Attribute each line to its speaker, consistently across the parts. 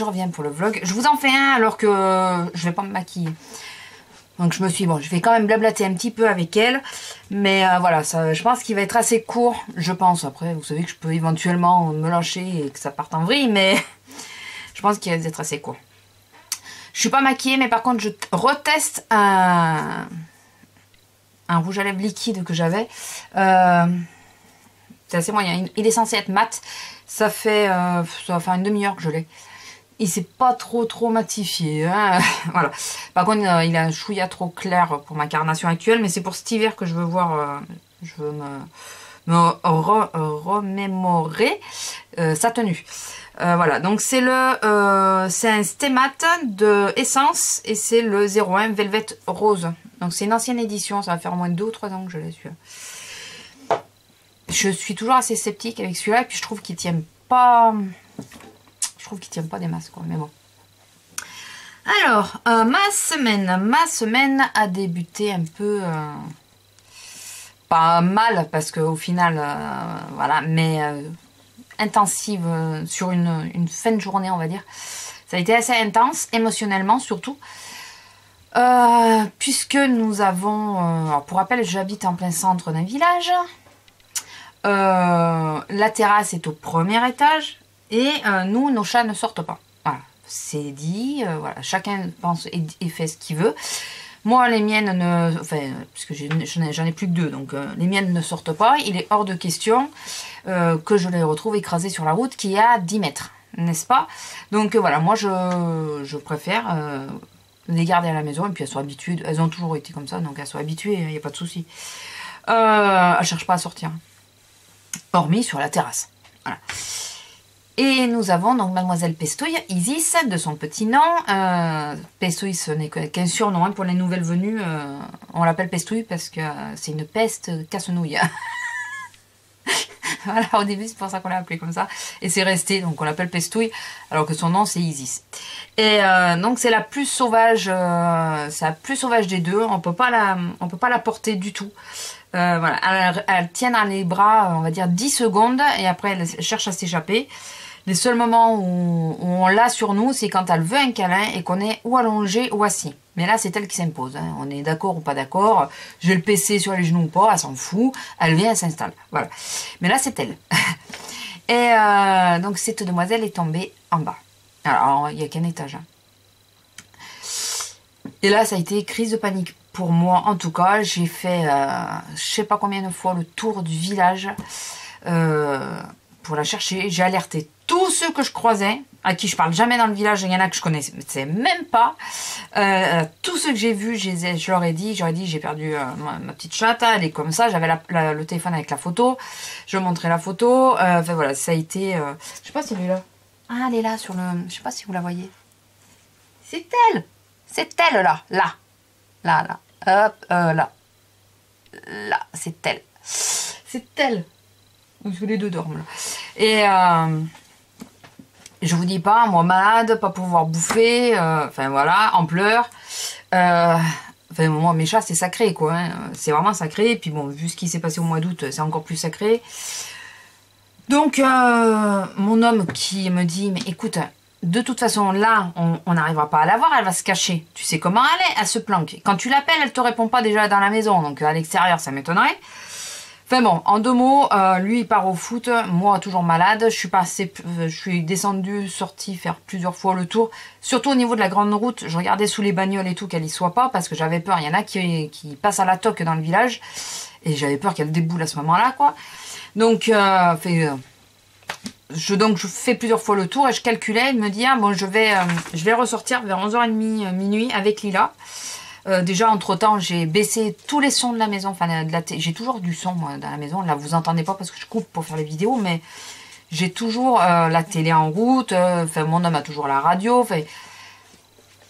Speaker 1: je reviens pour le vlog. Je vous en fais un alors que je vais pas me maquiller. Donc je me suis dit, bon, je vais quand même blablater un petit peu avec elle. Mais voilà, ça, je pense qu'il va être assez court. Je pense, après, vous savez que je peux éventuellement me lâcher et que ça parte en vrille. Mais je pense qu'il va être assez court. Je suis pas maquillée, mais par contre, je reteste un rouge à lèvres liquide que j'avais. C'est assez moyen. Il est censé être mat. Ça va faire une demi-heure que je l'ai. Il s'est pas trop matifié. Hein. Voilà. Par contre, il a un chouïa trop clair pour ma carnation actuelle. Mais c'est pour cet hiver que je veux voir. Je veux me remémorer sa tenue. Voilà. Donc c'est un Stémat de Essence. Et c'est le 01 Velvet Rose. Donc c'est une ancienne édition. Ça va faire au moins 2 ou 3 ans que je l'ai celui-là. Je suis toujours assez sceptique avec celui-là. Et puis je trouve qu'il tient pas... tient pas des masses, quoi, mais bon. Alors, ma semaine a débuté un peu pas mal parce qu'au final, voilà, mais intensive sur une fin de journée, on va dire. Ça a été assez intense, émotionnellement surtout. Puisque nous avons, alors pour rappel, j'habite en plein centre d'un village. La terrasse est au premier étage. Et nous, nos chats ne sortent pas. Voilà, c'est dit. Voilà, chacun pense et fait ce qu'il veut. Moi, les miennes ne... Enfin, puisque j'en ai plus que 2, donc les miennes ne sortent pas. Il est hors de question que je les retrouve écrasées sur la route qui est à 10 mètres, n'est-ce pas? Donc voilà, moi, je préfère les garder à la maison. Et puis elles sont habituées. Elles ont toujours été comme ça, donc elles sont habituées, il n'y a pas de souci. Elles ne cherchent pas à sortir. Hormis sur la terrasse. Voilà. Et nous avons donc Mademoiselle Pestouille, Isis, de son petit nom. Pestouille, ce n'est qu'un surnom hein, pour les nouvelles venues. On l'appelle Pestouille parce que c'est une peste casse-nouille. Voilà, au début, c'est pour ça qu'on l'a appelée comme ça. Et c'est resté, donc on l'appelle Pestouille, alors que son nom, c'est Isis. Et donc, c'est la plus sauvage, des deux. On peut pas la porter du tout. Voilà, elle tient dans les bras, on va dire, 10 secondes, et après, elle cherche à s'échapper. Les seuls moments où on l'a sur nous, c'est quand elle veut un câlin et qu'on est ou allongé ou assis. Mais là, c'est elle qui s'impose. Hein. On est d'accord ou pas d'accord. Je vais le pisser sur les genoux ou pas, elle s'en fout. Elle vient, elle s'installe. Voilà. Mais là, c'est elle. Et donc, cette demoiselle est tombée en bas. Alors, il n'y a qu'un étage. Hein. Et là, ça a été crise de panique. Pour moi, en tout cas, j'ai fait, je sais pas combien de fois, le tour du village pour la chercher. J'ai alerté tous ceux que je croisais, à qui je parle jamais dans le village. Il y en a que je connaissais même pas. Tous ceux que j'ai vus, je leur ai dit, j'ai perdu ma petite chatte, elle est comme ça. J'avais le téléphone avec la photo. Je montrais la photo. Enfin voilà, ça a été... je sais pas si elle est là. Ah, elle est là sur le... Je sais pas si vous la voyez. C'est elle. C'est elle là. Là. Là, là, hop, là. Là, c'est elle. C'est elle. Donc, les deux dorment là. Et je vous dis pas, moi malade, pas pouvoir bouffer, enfin voilà, en pleurs. Enfin, moi, mes chats, c'est sacré, quoi. Hein. C'est vraiment sacré. Et puis bon, vu ce qui s'est passé au mois d'août, c'est encore plus sacré. Donc, mon homme qui me dit, mais écoute... De toute façon, là, on n'arrivera pas à la voir, elle va se cacher. Tu sais comment elle est, elle se planque. Quand tu l'appelles, elle te répond pas déjà dans la maison, donc à l'extérieur, ça m'étonnerait. Enfin bon, en 2 mots, lui, il part au foot, moi, toujours malade. Je suis descendue, sortie, faire plusieurs fois le tour. Surtout au niveau de la grande route, je regardais sous les bagnoles et tout, qu'elle y soit pas, parce que j'avais peur. Il y en a qui passent à la toque dans le village, et j'avais peur qu'elle déboule à ce moment-là, quoi. Donc, je fais plusieurs fois le tour et je calculais, il me dit, ah bon, je vais ressortir vers 11h30, minuit avec Lila. Déjà, entre-temps, j'ai baissé tous les sons de la maison, enfin, j'ai toujours du son, moi, dans la maison. Là, vous entendez pas parce que je coupe pour faire les vidéos, mais j'ai toujours la télé en route, enfin, mon homme a toujours la radio, enfin,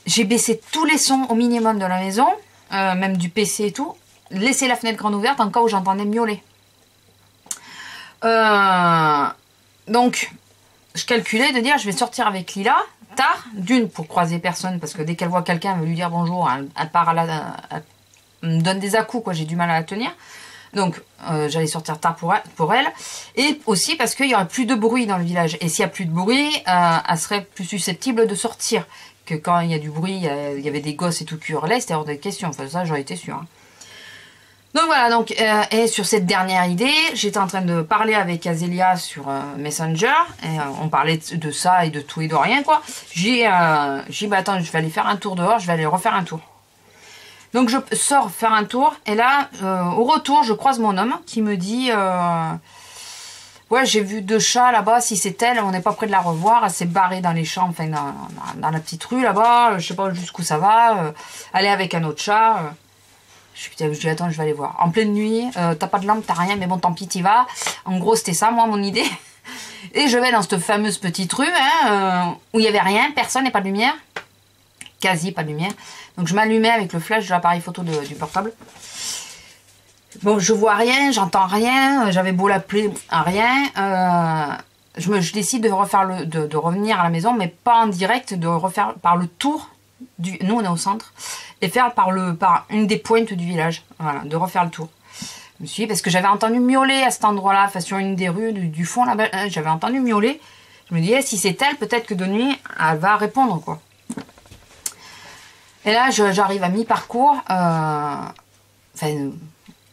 Speaker 1: j'ai baissé tous les sons au minimum de la maison, même du PC et tout, laissé la fenêtre grande ouverte en cas où j'entendais miauler. Donc, je calculais de dire, je vais sortir avec Lila, tard, d'une pour croiser personne, parce que dès qu'elle voit quelqu'un, elle veut lui dire bonjour, elle part elle me donne des à-coups, quoi, j'ai du mal à la tenir. Donc, j'allais sortir tard pour elle. Et aussi parce qu'il y aurait plus de bruit dans le village. Et s'il y a plus de bruit, elle serait plus susceptible de sortir. Que quand il y a du bruit, il y avait des gosses et tout qui hurlaient, c'était hors de question. Enfin, ça, j'en étais sûre. Hein. Donc voilà, donc, et sur cette dernière idée, j'étais en train de parler avec Azélia sur Messenger, et on parlait de ça et de tout et de rien, quoi. J'ai dit, bah attends, je vais aller faire un tour dehors, je vais aller refaire un tour. Donc je sors faire un tour, et là, au retour, je croise mon homme qui me dit, ouais, j'ai vu 2 chats là-bas, si c'est elle, on n'est pas près de la revoir, elle s'est barrée dans les champs, enfin dans la petite rue là-bas, je sais pas jusqu'où ça va, elle est avec un autre chat. Je dis, attends, je vais aller voir. En pleine nuit, t'as pas de lampe, t'as rien, mais bon, tant pis, t'y vas. En gros, c'était ça, moi, mon idée. Et je vais dans cette fameuse petite rue, hein, où il n'y avait rien, personne et pas de lumière. Quasi pas de lumière. Donc, je m'allumais avec le flash de l'appareil photo du portable. Bon, je vois rien, j'entends rien. J'avais beau l'appeler, rien. Je décide de revenir à la maison, mais pas en direct, de refaire par le tour. Nous, on est au centre. Et faire par une des pointes du village. Voilà, de refaire le tour. Je me suis dit, parce que j'avais entendu miauler à cet endroit-là, enfin sur une des rues du fond là-bas, j'avais entendu miauler. Je me disais, si c'est elle, peut-être que de nuit, elle va répondre, quoi. Et là, j'arrive à mi-parcours. Enfin,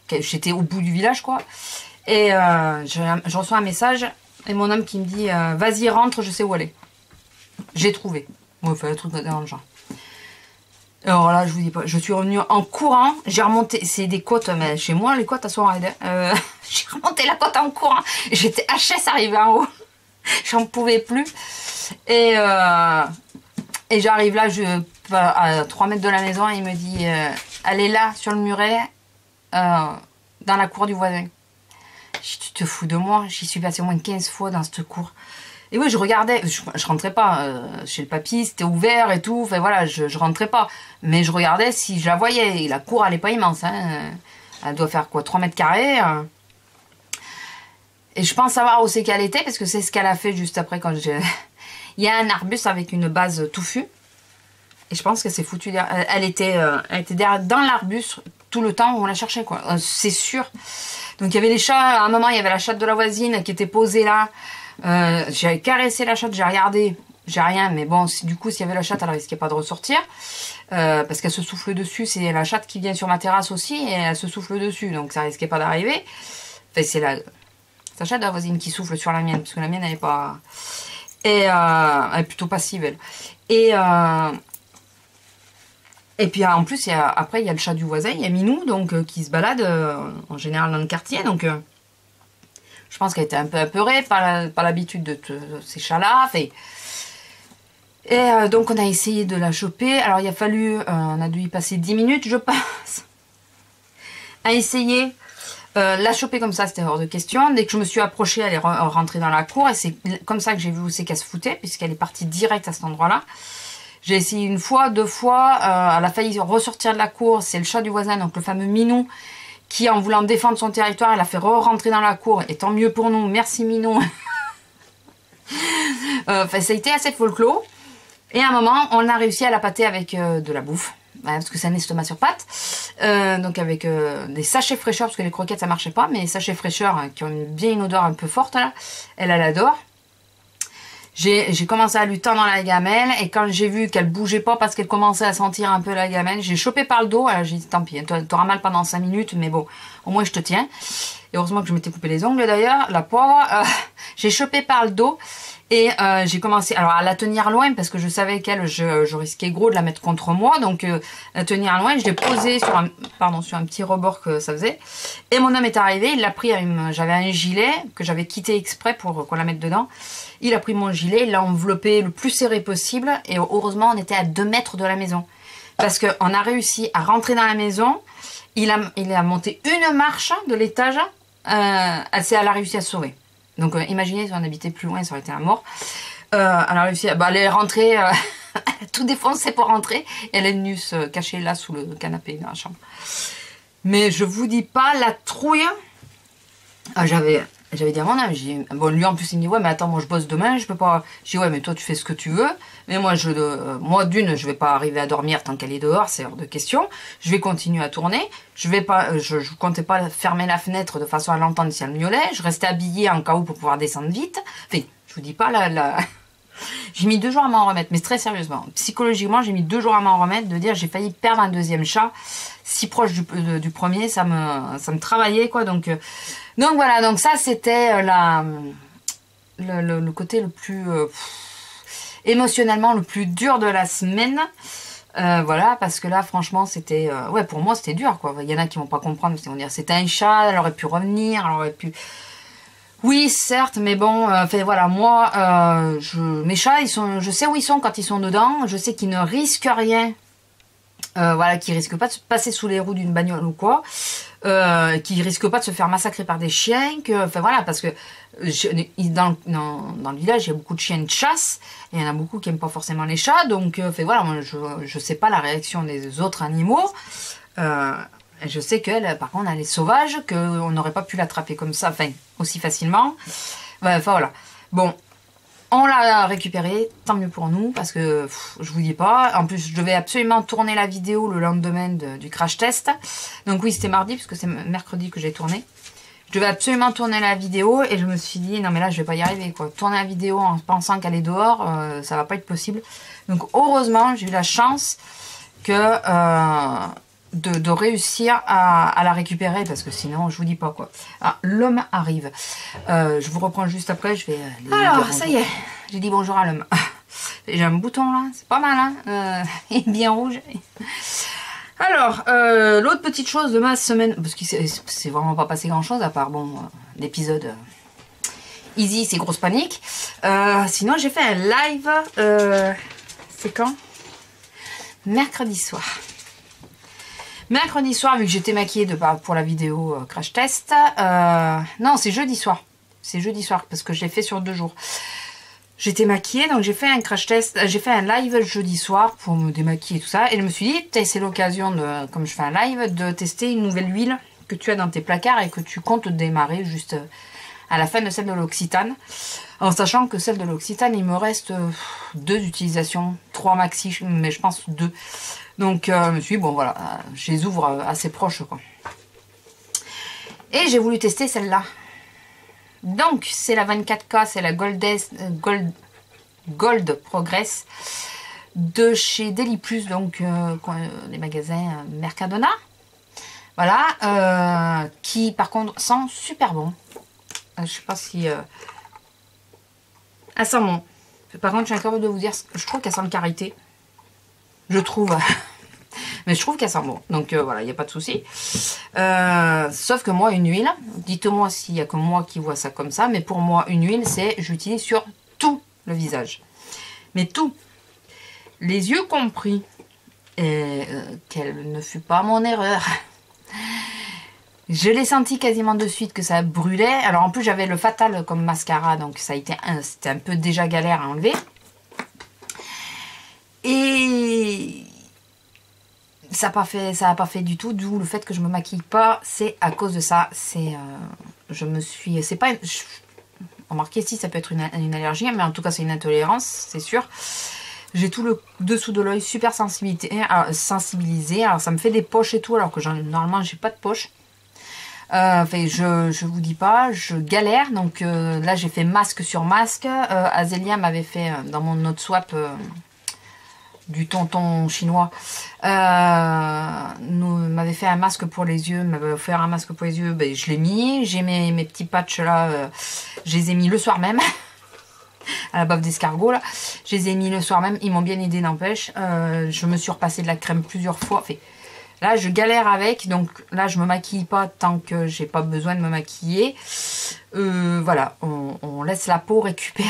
Speaker 1: j'étais au bout du village, quoi. Et je reçois un message, et mon homme qui me dit, vas-y, rentre, je sais où elle est. J'ai trouvé. Bon, enfin, le truc dans le genre. Alors là, je vous dis pas, je suis revenue en courant, j'ai remonté, c'est des côtes, mais chez moi, les côtes, elles sont raides. J'ai remonté la côte en courant, j'étais HS arrivée en haut, j'en pouvais plus. Et j'arrive là, à 3 mètres de la maison, et il me dit, elle est là, sur le muret, dans la cour du voisin. Je dis, tu te fous de moi, j'y suis passée au moins 15 fois dans cette cour. Et oui, je regardais, je rentrais pas chez le papy, c'était ouvert et tout, enfin voilà, je rentrais pas. Mais je regardais si je la voyais, et la cour elle est pas immense, hein. Elle doit faire quoi, 3 mètres carrés. Et je pense savoir où c'est qu'elle était, parce que c'est ce qu'elle a fait juste après quand j'ai... Il y a un arbuste avec une base touffue, et je pense qu'elle s'est foutue derrière. Elle était derrière, dans l'arbuste tout le temps où on la cherchait, quoi, c'est sûr. Donc il y avait les chats, à un moment il y avait la chatte de la voisine qui était posée là. J'ai caressé la chatte, j'ai regardé, j'ai rien, mais bon, du coup, s'il y avait la chatte, elle risquait pas de ressortir, parce qu'elle se souffle dessus, c'est la chatte qui vient sur ma terrasse aussi, et elle se souffle dessus, donc ça risquait pas d'arriver. Enfin, c'est la chatte de la voisine qui souffle sur la mienne, parce que la mienne, elle est pas... Et elle est plutôt passive, elle. Et puis en plus, après, il y a le chat du voisin, il y a Minou, donc qui se balade en général dans le quartier, donc... Je pense qu'elle était un peu apeurée par l'habitude de ces chats-là. Et donc, on a essayé de la choper. Alors, il a fallu... on a dû y passer 10 minutes, je pense. À essayer. La choper comme ça, c'était hors de question. Dès que je me suis approchée, elle est rentrée dans la cour. Et c'est comme ça que j'ai vu où c'est qu'elle se foutait, puisqu'elle est partie direct à cet endroit-là. J'ai essayé 1 fois, 2 fois. Elle a failli ressortir de la cour. C'est le chat du voisin, donc le fameux Minou, qui, en voulant défendre son territoire, elle a fait rentrer dans la cour. Et tant mieux pour nous. Merci, Minou. Enfin, ça a été assez folklore. Et à un moment, on a réussi à la pâter avec de la bouffe. Parce que c'est un estomac sur pattes. Donc avec des sachets fraîcheur, parce que les croquettes, ça marchait pas. Mais les sachets fraîcheur qui ont bien une odeur un peu forte, là. Elle adore. J'ai commencé à lui tendre la gamelle, et quand j'ai vu qu'elle bougeait pas parce qu'elle commençait à sentir un peu la gamelle, j'ai chopé par le dos. Alors j'ai dit tant pis, t'auras mal pendant 5 minutes, mais bon, au moins je te tiens. Et heureusement que je m'étais coupé les ongles d'ailleurs, la pauvre. J'ai chopé par le dos, et j'ai commencé alors à la tenir loin, parce que je savais qu'elle, je risquais gros de la mettre contre moi, donc la tenir loin. Je l'ai posée sur un petit rebord que ça faisait, et mon homme est arrivé, il l'a pris, j'avais un gilet que j'avais quitté exprès pour qu'on la mette dedans. Il a pris mon gilet, il l'a enveloppé le plus serré possible, et heureusement on était à 2 mètres de la maison, parce qu'on a réussi à rentrer dans la maison. Il a monté une marche de l'étage, elle a réussi à se sauver. Donc imaginez si on habitait plus loin, ça aurait été la mort. Elle a réussi, elle est rentrée, elle a tout défoncé pour rentrer, et elle est venue se cacher là sous le canapé dans la chambre. Mais je vous dis pas la trouille. J'avais J'avais dit à mon âme, bon, lui en plus il me dit ouais mais attends, moi je bosse demain, je peux pas. Je dis ouais mais toi tu fais ce que tu veux, mais moi moi d'une je vais pas arriver à dormir tant qu'elle est dehors, c'est hors de question. Je vais continuer à tourner, je vais pas, je comptais pas fermer la fenêtre de façon à l'entendre si elle miaulait, je restais habillée en cas où pour pouvoir descendre vite. Enfin, je vous dis pas là. J'ai mis 2 jours à m'en remettre, mais très sérieusement, psychologiquement j'ai mis 2 jours à m'en remettre, de dire j'ai failli perdre un deuxième chat, si proche du premier, ça me travaillait quoi, donc voilà, donc ça c'était le côté le plus émotionnellement le plus dur de la semaine. Voilà, parce que là franchement c'était ouais, pour moi c'était dur quoi. Il y en a qui vont pas comprendre, ils vont dire c'était un chat, elle aurait pu revenir, elle aurait pu, oui certes, mais bon, enfin voilà, moi mes chats je sais où ils sont quand ils sont dedans, je sais qu'ils ne risquent rien. Voilà, qui risque pas de se passer sous les roues d'une bagnole ou quoi, qui risque pas de se faire massacrer par des chiens, enfin voilà, parce que dans le village il y a beaucoup de chiens de chasse, et il y en a beaucoup qui aiment pas forcément les chats, donc enfin voilà, moi je sais pas la réaction des autres animaux, je sais qu'elle, par contre, elle est sauvage, qu'on n'aurait pas pu l'attraper comme ça, enfin aussi facilement, enfin voilà, bon. On l'a récupéré, tant mieux pour nous, parce que je vous dis pas. En plus, je devais absolument tourner la vidéo le lendemain du crash test. Donc oui, c'était mardi, puisque c'est mercredi que j'ai tourné. Je devais absolument tourner la vidéo et je me suis dit, non mais là, je vais pas y arriver, quoi. Tourner la vidéo en pensant qu'elle est dehors, ça va pas être possible. Donc heureusement, j'ai eu la chance que de réussir à la récupérer, parce que sinon je vous dis pas quoi. Ah, l'homme arrive, je vous reprends juste après, je vais alors ça y est, j'ai dit bonjour à l'homme. J'ai un bouton là, c'est pas mal hein, il est bien rouge. Alors l'autre petite chose de ma semaine, parce que c'est vraiment pas passé grand chose à part bon l'épisode easy, c'est grosse panique, sinon j'ai fait un live, c'est quand? Mercredi soir. Mercredi soir, vu que j'étais maquillée pour la vidéo crash test, non, c'est jeudi soir. C'est jeudi soir, parce que je l'ai fait sur 2 jours. J'étais maquillée, donc j'ai fait un crash test, j'ai fait un live jeudi soir pour me démaquiller et tout ça. Et je me suis dit, c'est l'occasion, comme je fais un live, de tester une nouvelle huile que tu as dans tes placards et que tu comptes démarrer juste à la fin de celle de l'Occitane. En sachant que celle de l'Occitane, il me reste 2 utilisations, 3 maxi, mais je pense 2. Donc je me suis dit, bon voilà, je les ouvre assez proches quoi. Et j'ai voulu tester celle-là. Donc c'est la 24K, c'est la Gold Progress de chez Deli Plus, donc les magasins Mercadona. Voilà, qui par contre sent super bon. Je sais pas si... elle sent bon. Par contre je suis incapable de vous dire, je trouve qu'elle sent le karité. Je trouve... Mais je trouve qu'elle sent bon. Donc voilà, il n'y a pas de souci. Sauf que moi, une huile, dites-moi s'il n'y a que moi qui vois ça comme ça, mais pour moi, une huile, c'est j'utilise sur tout le visage. Mais tout. Les yeux compris. Et quelle ne fut pas mon erreur. Je l'ai senti quasiment de suite que ça brûlait. Alors en plus, j'avais le Fatal comme mascara, donc ça a été c'était un peu déjà galère à enlever. Et... ça n'a pas fait du tout, d'où le fait que je me maquille pas, c'est à cause de ça. C'est je me suis, c'est pas, remarquez si ça peut être une allergie, mais en tout cas c'est une intolérance, c'est sûr. J'ai tout le dessous de l'œil super sensibilisé, alors ça me fait des poches et tout, alors que normalement j'ai pas de poches. Enfin, je vous dis pas, je galère, donc là j'ai fait masque sur masque. Azélia m'avait fait dans mon note swap du tonton chinois, m'avait fait un masque pour les yeux, m'avait offert un masque pour les yeux, ben, je l'ai mis, j'ai mes petits patchs là, je les ai mis le soir même, à la baffe d'escargot là, je les ai mis le soir même, ils m'ont bien aidé n'empêche, je me suis repassé de la crème plusieurs fois, enfin, là je galère avec, donc là je me maquille pas tant que j'ai pas besoin de me maquiller, voilà, on laisse la peau récupérer.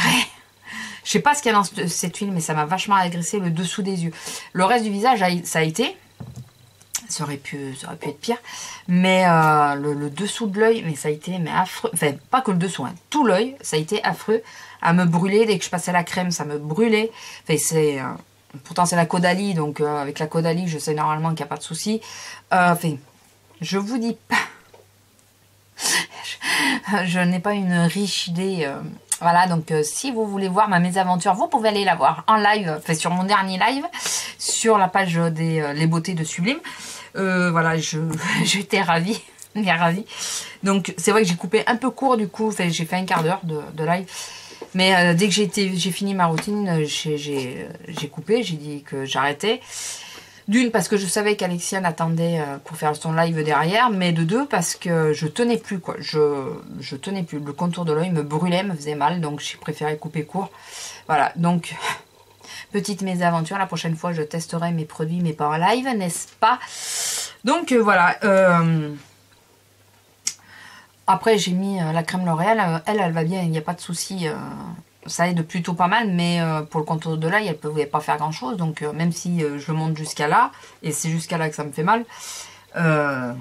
Speaker 1: Je sais pas ce qu'il y a dans cette huile, mais ça m'a vachement agressé le dessous des yeux. Le reste du visage, ça a été. Ça aurait pu être pire. Mais le dessous de l'œil, mais ça a été affreux. Enfin, pas que le dessous, hein, tout l'œil, ça a été affreux. À me brûler, dès que je passais la crème, ça me brûlait. Enfin, pourtant, c'est la Caudalie, donc avec la Caudalie, je sais normalement qu'il n'y a pas de souci. Enfin, je vous dis pas... je n'ai pas une riche idée. Voilà, donc si vous voulais voir ma mésaventure, vous pouvez aller la voir en live, enfin sur mon dernier live, sur la page des Les Beautés de Sublime. Voilà, j'étais ravie, bien ravie. Donc c'est vrai que j'ai coupé un peu court du coup, enfin, j'ai fait un quart d'heure de live. Mais dès que j'ai fini ma routine, j'ai coupé, j'ai dit que j'arrêtais. D'une, parce que je savais qu'Alexiane attendait pour faire son live derrière, mais de deux, parce que je tenais plus, quoi. Je tenais plus. Le contour de l'œil me brûlait, me faisait mal, donc j'ai préféré couper court. Voilà, donc, petite mésaventure. La prochaine fois, je testerai mes produits, mais pas en live, n'est-ce pas? Donc, voilà. Après, j'ai mis la crème L'Oréal. Elle va bien, il n'y a pas de souci. Ça aide plutôt pas mal, mais pour le contour de l'œil, elle ne pouvait pas faire grand chose. Donc même si je monte jusqu'à là, et c'est jusqu'à là que ça me fait mal, voilà,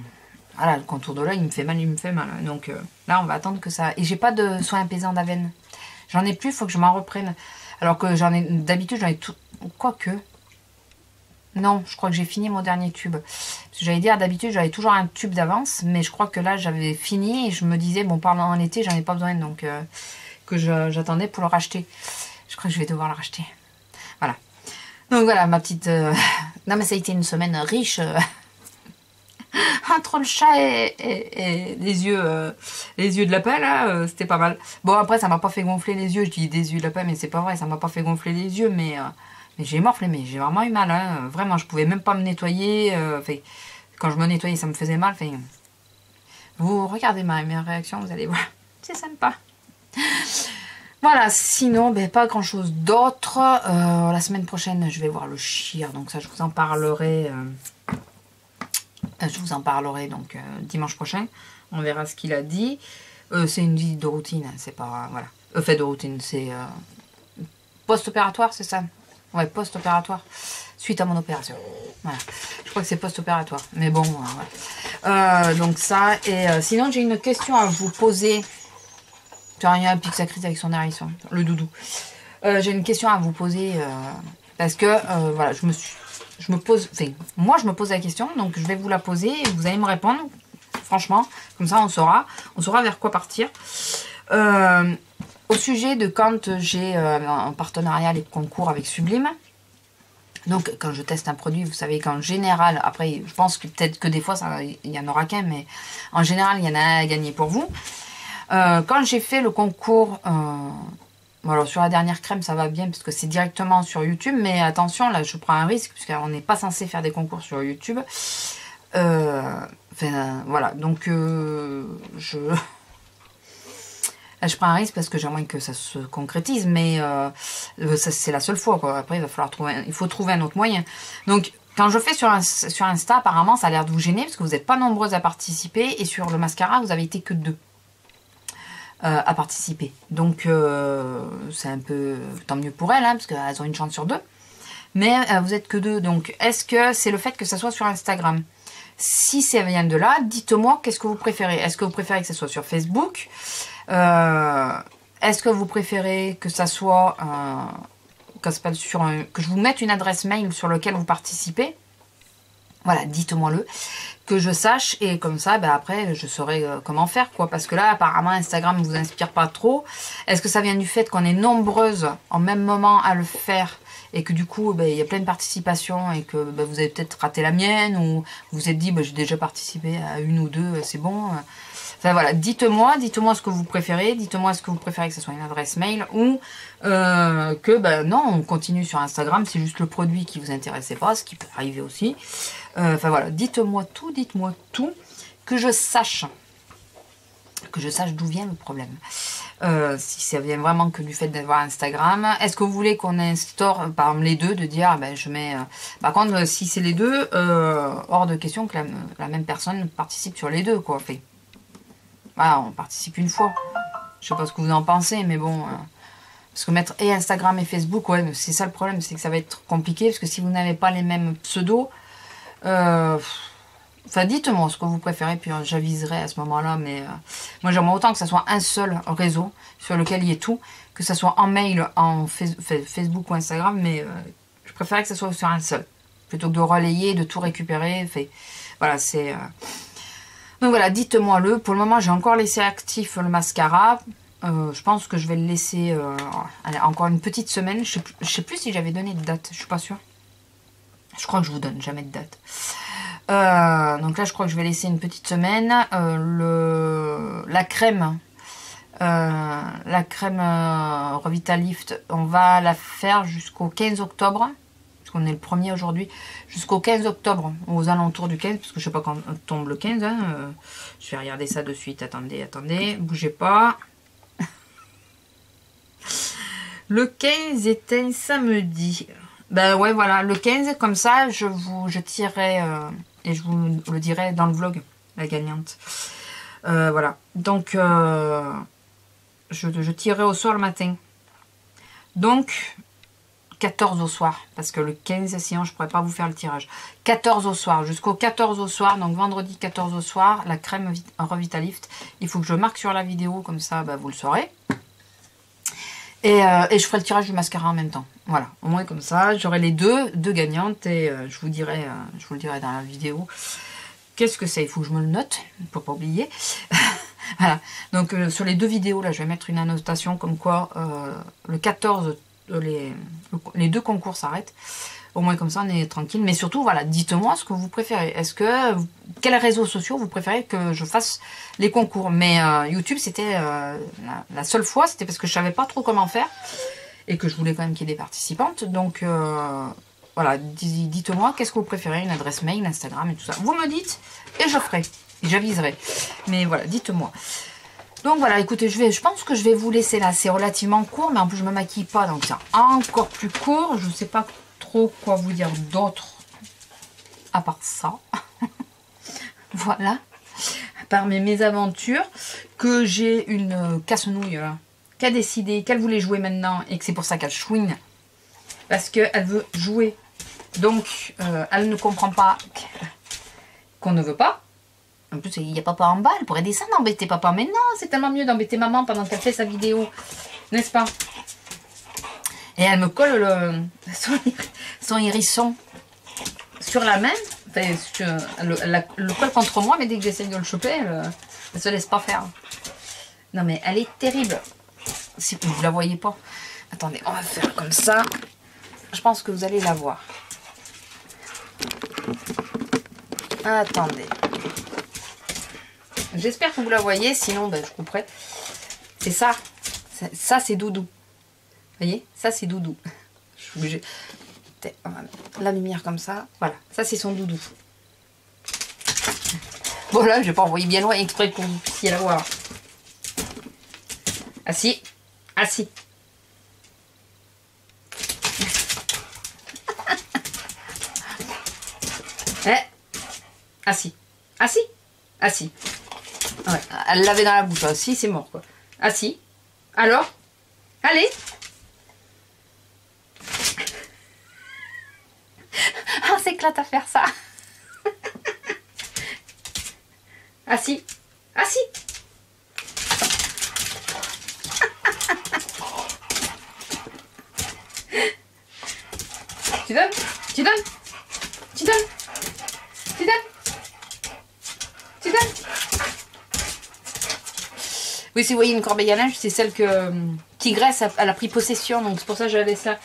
Speaker 1: le contour de l'œil, il me fait mal, il me fait mal. Donc là, on va attendre que ça... Et j'ai pas de soin apaisant d'Aven. J'en ai plus, il faut que je m'en reprenne. Alors que d'habitude, j'en ai tout... Quoique... Non, je crois que j'ai fini mon dernier tube. J'allais dire, d'habitude, j'avais toujours un tube d'avance, mais je crois que là, j'avais fini et je me disais, bon, pendant l'été, j'en ai pas besoin, donc... que j'attendais pour le racheter. Je crois que je vais devoir le racheter. Voilà. Donc voilà, ma petite... Non mais ça a été une semaine riche. Entre le chat et les yeux de lapin, là, c'était pas mal. Bon, après, ça m'a pas fait gonfler les yeux. Je dis des yeux de lapin, mais c'est pas vrai. Ça m'a pas fait gonfler les yeux, mais j'ai morflé. Mais j'ai vraiment eu mal. Hein. Vraiment, je pouvais même pas me nettoyer. Quand je me nettoyais, ça me faisait mal. Vous regardez mes réactions, vous allez voir. C'est sympa. Voilà, sinon, ben, pas grand chose d'autre. La semaine prochaine, je vais voir le chir, donc ça, je vous en parlerai. Donc dimanche prochain. On verra ce qu'il a dit. C'est une visite de routine, hein, c'est pas. Voilà. Fait de routine, c'est post-opératoire, c'est ça? Ouais, post-opératoire. Suite à mon opération. Voilà. Je crois que c'est post-opératoire. Mais bon, voilà. Donc ça. Et sinon, j'ai une question à vous poser. Rien, pique sa crise avec son hérisson, le doudou. J'ai une question à vous poser parce que voilà, moi je me pose la question, donc je vais vous la poser et vous allez me répondre. Franchement, comme ça on saura vers quoi partir. Au sujet de quand j'ai en partenariat les concours avec Sublime. Donc quand je teste un produit, vous savez qu'en général, après je pense que peut-être que des fois il y en aura qu'un, mais en général il y en a un à gagner pour vous. Quand j'ai fait le concours, alors sur la dernière crème ça va bien parce que c'est directement sur YouTube, mais attention là je prends un risque puisqu'on n'est pas censé faire des concours sur YouTube. Voilà, donc je prends un risque parce que j'aimerais que ça se concrétise, mais c'est la seule fois quoi. Après il faut trouver un autre moyen. Donc quand je fais sur Insta, apparemment ça a l'air de vous gêner parce que vous n'êtes pas nombreuses à participer et sur le mascara vous avez été que 2. À participer. Donc c'est un peu tant mieux pour elles, hein, parce qu'elles ont une chance sur 2. Mais vous êtes que 2. Donc est-ce que c'est le fait que ça soit sur Instagram? Si ça vient de là, dites-moi qu'est-ce que vous préférez. Est-ce que vous préférez que ça soit sur Facebook? Est-ce que vous préférez que ça soit que je vous mette une adresse mail sur laquelle vous participez? Voilà, dites-moi-le, que je sache, et comme ça, ben après, je saurai comment faire, quoi. Parce que là, apparemment, Instagram ne vous inspire pas trop. Est-ce que ça vient du fait qu'on est nombreuses en même moment à le faire, et que du coup, ben, y a plein de participations, et que ben, vous avez peut-être raté la mienne, ou vous vous êtes dit, ben, j'ai déjà participé à une ou deux, c'est bon. Enfin voilà, dites-moi ce que vous préférez, dites-moi ce que vous préférez que ce soit une adresse mail, ou que, ben non, on continue sur Instagram, c'est juste le produit qui vous intéressait pas, ce qui peut arriver aussi. Enfin voilà, dites-moi tout, que je sache d'où vient le problème. Si ça vient vraiment que du fait d'avoir Instagram. Est-ce que vous voulez qu'on instaure, par exemple, les deux, de dire, ben, je mets... Par contre, si c'est les deux, hors de question que la même personne participe sur les deux, quoi. Enfin, voilà, on participe une fois. Je sais pas ce que vous en pensez, mais bon... parce que mettre et Instagram et Facebook, ouais, c'est ça le problème, c'est que ça va être compliqué, parce que si vous n'avez pas les mêmes pseudos... Enfin, dites-moi ce que vous préférez, puis j'aviserai à ce moment-là, mais moi j'aimerais autant que ça soit un seul réseau sur lequel il y ait tout, que ça soit en mail, en Facebook ou Instagram, mais je préférais que ça soit sur un seul, plutôt que de relayer, de tout récupérer. Voilà, c'est... Donc voilà, dites-moi le. Pour le moment, j'ai encore laissé actif le mascara. Je pense que je vais le laisser allez, encore une petite semaine. Je sais plus si j'avais donné de date. Je suis pas sûre. Je crois que je vous donne jamais de date. Donc là, je crois que je vais laisser une petite semaine. La crème Revitalift, on va la faire jusqu'au 15 octobre. Parce qu'on est le 1er aujourd'hui. Jusqu'au 15 octobre, aux alentours du 15. Parce que je sais pas quand tombe le 15. Hein, je vais regarder ça de suite. Attendez, bougez pas. Le 15 est un samedi. Ben ouais, voilà, le 15, comme ça, je tirerai, et je vous le dirai dans le vlog, la gagnante. Voilà, donc, je tirerai au soir le matin. Donc, 14 au soir, parce que le 15, sinon, je ne pourrais pas vous faire le tirage. 14 au soir, jusqu'au 14 au soir, donc vendredi 14 au soir, la crème Revitalift. Il faut que je marque sur la vidéo, comme ça, ben, vous le saurez. Et je ferai le tirage du mascara en même temps. Voilà, au moins comme ça, j'aurai les deux gagnantes et je vous le dirai dans la vidéo. Qu'est-ce que c'est? Il faut que je me le note, pour pas oublier. Voilà, donc sur les deux vidéos, là, je vais mettre une annotation comme quoi le 14, les deux concours s'arrêtent. Au moins comme ça, on est tranquille. Mais surtout, voilà, dites-moi ce que vous préférez. Quels réseaux sociaux vous préférez que je fasse les concours? Mais YouTube, c'était la seule fois, c'était parce que je savais pas trop comment faire et que je voulais quand même qu'il y ait des participantes. Donc voilà, dites-moi qu'est-ce que vous préférez, une adresse mail, Instagram et tout ça. Vous me dites et je ferai, et j'aviserai. Mais voilà, dites-moi. Donc voilà, écoutez, je pense que je vais vous laisser là. C'est relativement court, mais en plus je me maquille pas, donc c'est encore plus court. Je sais pas trop quoi vous dire d'autre à part ça. Voilà, à part mes mésaventures, que j'ai une casse-nouille là qui a décidé qu'elle voulait jouer maintenant et que c'est pour ça qu'elle chouine, parce qu'elle veut jouer, donc elle ne comprend pas qu'on ne veut pas. En plus il y a papa en bas, elle pourrait descendre embêter papa, mais non, c'est tellement mieux d'embêter maman pendant qu'elle fait sa vidéo, n'est-ce pas? Et elle me colle son hérisson sur la main. Enfin, elle le colle contre moi, mais dès que j'essaie de le choper, elle se laisse pas faire. Non mais elle est terrible. Si vous la voyez pas. Attendez, on va faire comme ça. Je pense que vous allez la voir. Attendez. J'espère que vous la voyez, sinon ben, je couperai. C'est ça. Ça c'est Doudou. Vous voyez, ça c'est Doudou. Je suis obligée. On va mettre la lumière comme ça. Voilà, ça c'est son Doudou. Bon là, je vais pas envoyer bien loin exprès pour que vous puissiez la voir. Assis, assis. Assis, assis, assis. Ouais, elle l'avait dans la bouche. Assis, c'est mort quoi. Assis. Alors, allez. On s'éclate à faire ça. Assis. Assis. Tu donnes. Tu donnes. Tu donnes. Tu donnes. Tu donnes. Oui, si vous voyez une corbeille à linge, c'est celle que Tigresse elle a pris possession. Donc c'est pour ça que j'avais ça.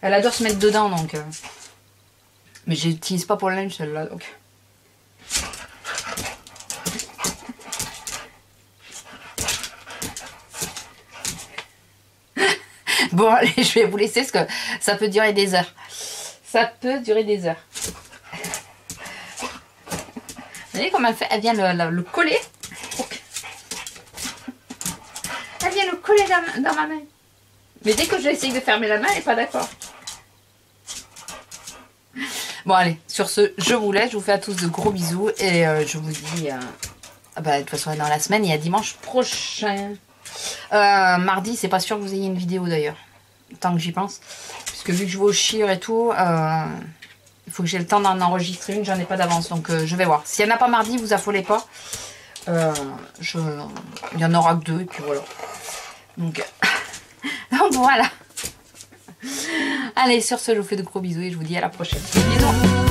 Speaker 1: Elle adore se mettre dedans donc. Mais je l'utilise pas pour le linge celle-là donc. Bon allez, je vais vous laisser parce que ça peut durer des heures. Ça peut durer des heures. Vous voyez comment elle fait? Elle vient le coller. Elle vient le coller dans ma main. Mais dès que j'essaye de fermer la main, elle n'est pas d'accord. Bon allez, sur ce, je vous laisse. Je vous fais à tous de gros bisous. Et je vous dis... bah, de toute façon, dans la semaine, il y a dimanche prochain. Mardi, c'est pas sûr que vous ayez une vidéo d'ailleurs. Tant que j'y pense. Puisque vu que je vais au chir et tout, il faut que j'ai le temps d'en enregistrer une. J'en ai pas d'avance. Donc je vais voir. S'il n'y en a pas mardi, vous affolez pas. Il y en aura que 2 et puis voilà. Donc voilà. Allez, sur ce, je vous fais de gros bisous et je vous dis à la prochaine. Bisous.